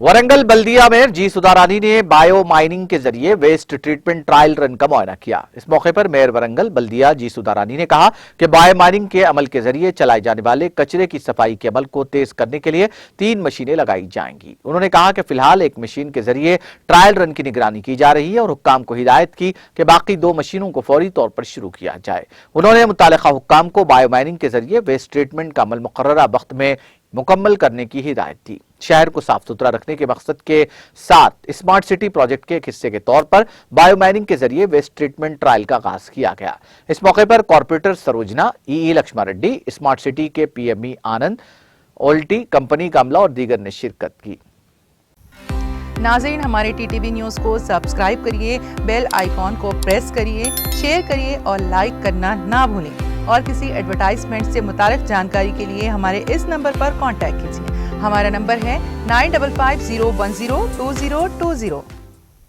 वरंगल बल्दिया में जी सुधा रानी ने bio mining के जरिए वेस्ट ट्रीटमेंट ट्रायल रन का मुआयना किया। इस मौके पर मेयर वरंगल बल्दिया जी सुधा रानी ने कहा कि बायो माइनिंग के अमल के जरिए चलाए जाने वाले कचरे की सफाई के अमल को तेज करने के लिए 3 मशीनें लगाई जाएंगी। उन्होंने कहा कि फिलहाल एक मशीन के जरिए ट्रायल रन की निगरानी की जा रही है और हुक्काम को हिदायत की कि बाकी 2 मशीनों को फौरी तौर पर शुरू किया जाए। उन्होंने मुतालिका हुक्काम को बायो माइनिंग के जरिए वेस्ट ट्रीटमेंट का अमल मुकर्ररा वक्त में मुकम्मल करने की हिदायत दी। शहर को साफ सुथरा रखने के मकसद के साथ स्मार्ट सिटी प्रोजेक्ट के एक हिस्से के तौर पर बायो माइनिंग के जरिए वेस्ट ट्रीटमेंट ट्रायल का आगाज किया गया। इस मौके पर कॉर्पोरेटर सरोजना, ई लक्ष्मा रेड्डी, स्मार्ट सिटी के पीएमई आनंद, ओल्टी कंपनी का अमला और दीगर ने शिरकत की। नाज़रीन, हमारे टीटीवी न्यूज़ को सब्सक्राइब करिए, बेल आइकॉन को प्रेस करिए, शेयर करिए और लाइक करना ना भूलें। और किसी एडवर्टाइजमेंट से मुताल्लिक़ जानकारी के लिए हमारे इस नंबर पर कांटेक्ट कीजिए। हमारा नंबर है 9550102020।